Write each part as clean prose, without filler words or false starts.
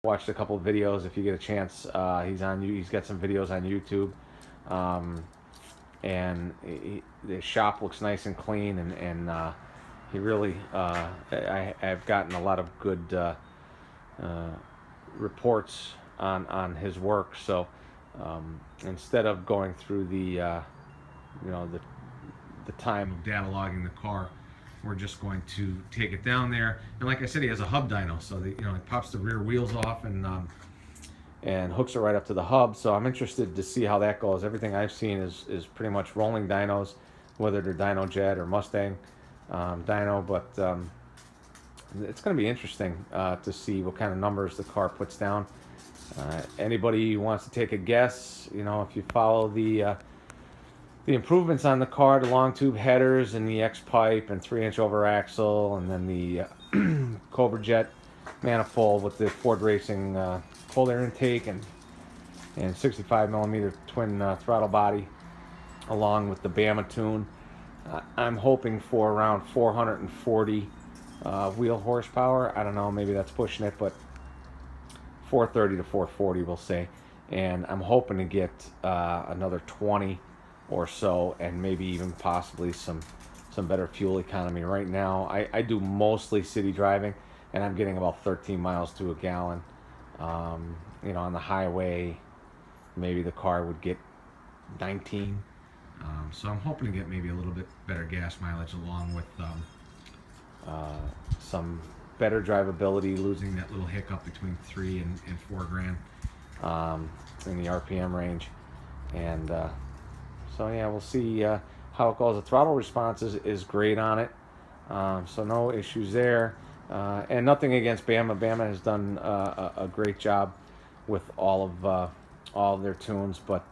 watched a couple of videos if you get a chance. He's got some videos on YouTube, um, and the shop looks nice and clean, and he really I've gotten a lot of good uh, reports on his work. So instead of going through you know the the time of data logging the car, we're just going to take it down there. And like I said, he has a hub dyno, so it pops the rear wheels off and hooks it right up to the hub. So I'm interested to see how that goes. Everything I've seen is pretty much rolling dynos, whether they're Dyno Jet or Mustang dyno, but it's going to be interesting to see what kind of numbers the car puts down. Anybody who wants to take a guess, if you follow the improvements on the car, the long tube headers and the X pipe and 3-inch over axle, and then the Cobra Jet manifold with the Ford Racing cold air intake and 65 millimeter twin throttle body, along with the Bama tune. I'm hoping for around 440 wheel horsepower. I don't know, maybe that's pushing it, but 430 to 440 we'll say. And I'm hoping to get another 20 or so, and maybe even possibly some better fuel economy. Right now I do mostly city driving, and I'm getting about 13 miles to a gallon. On the highway maybe the car would get 19. So I'm hoping to get maybe a little bit better gas mileage, along with some better drivability, losing that little hiccup between 3 and 4 grand in the RPM range. And so yeah, we'll see how it goes. The throttle response is great on it, so no issues there. And nothing against Bama. Bama has done a great job with all of their tunes, but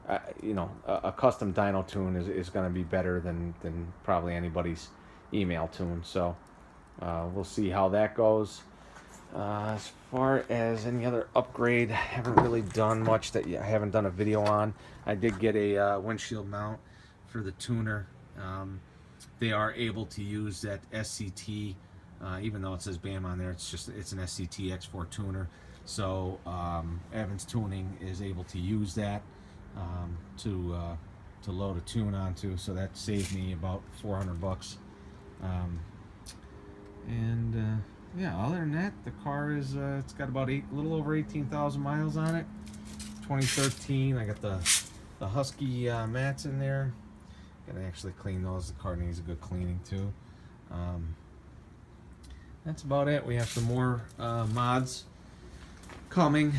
a custom dyno tune is going to be better than probably anybody's email tune. So we'll see how that goes. As far as any other upgrade, I haven't really done much that I haven't done a video on. I did get a windshield mount for the tuner. They are able to use that SCT, even though it says BAM on there. It's an SCT X4 tuner. So Evans Tuning is able to use that to load a tune onto. So that saved me about $400. Yeah, other than that, the car is it's got about a little over 18,000 miles on it. 2013. I got the Husky mats in there. Gotta actually clean those. The car needs a good cleaning too. That's about it. We have some more mods coming.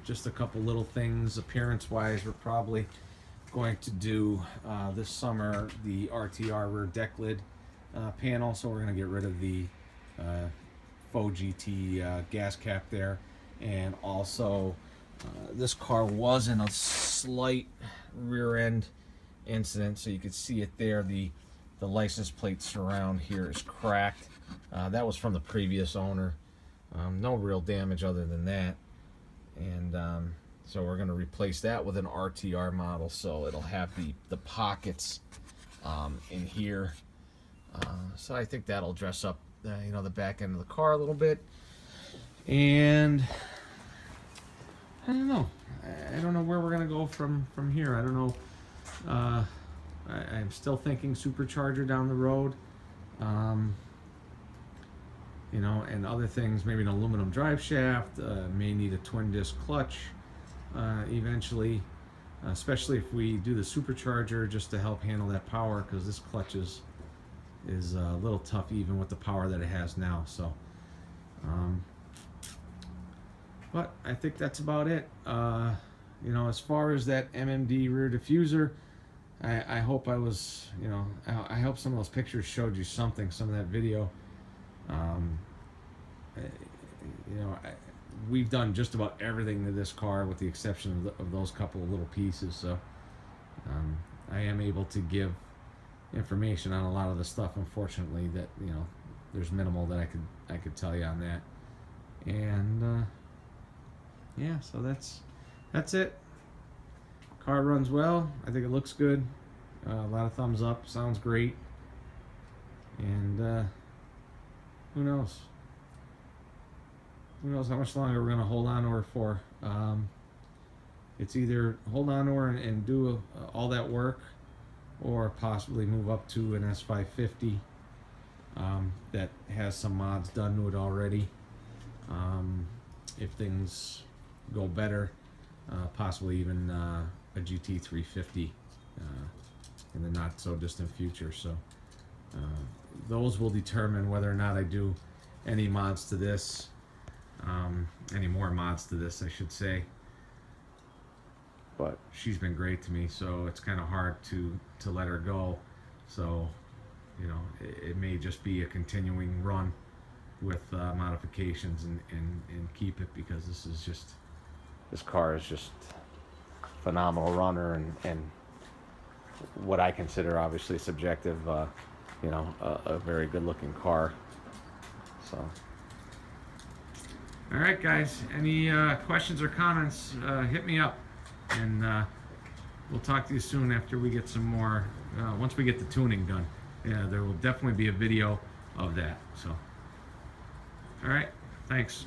Just a couple little things appearance wise. We're probably going to do this summer the RTR rear deck lid panel, so we're going to get rid of the faux GT gas cap there. And also this car was in a slight rear end incident, so you could see it there. The license plate surround here is cracked. That was from the previous owner. No real damage other than that. And so we're going to replace that with an RTR model, so it'll have the pockets in here. So I think that'll dress up the back end of the car a little bit. And I don't know where we're gonna go from here. I don't know. I'm still thinking supercharger down the road. And other things, maybe an aluminum drive shaft, may need a twin disc clutch eventually, especially if we do the supercharger, just to help handle that power, because this clutch is a little tough even with the power that it has now. So but I think that's about it. As far as that MMD rear diffuser, I hope I was, I hope some of those pictures showed you something, some of that video. We've done just about everything to this car with the exception of those couple of little pieces. So I am able to give information on a lot of the stuff. Unfortunately, that there's minimal that I could tell you on that. And yeah, so that's it. Car runs well. I think it looks good. A lot of thumbs up. Sounds great. And who knows? who knows how much longer we're gonna hold on to her for. It's either hold on to her and do all that work, or possibly move up to an S550 that has some mods done to it already. If things go better, possibly even a GT350 in the not so distant future. So those will determine whether or not I do any mods to this, any more mods to this, I should say. But she's been great to me, so it's kind of hard to let her go. So, you know, it may just be a continuing run with modifications and keep it, because this car is just a phenomenal runner, and what I consider, obviously subjective, you know, a very good looking car. So, all right guys, any questions or comments, hit me up, and we'll talk to you soon after we get some more, once we get the tuning done. Yeah, there will definitely be a video of that. So, all right, thanks.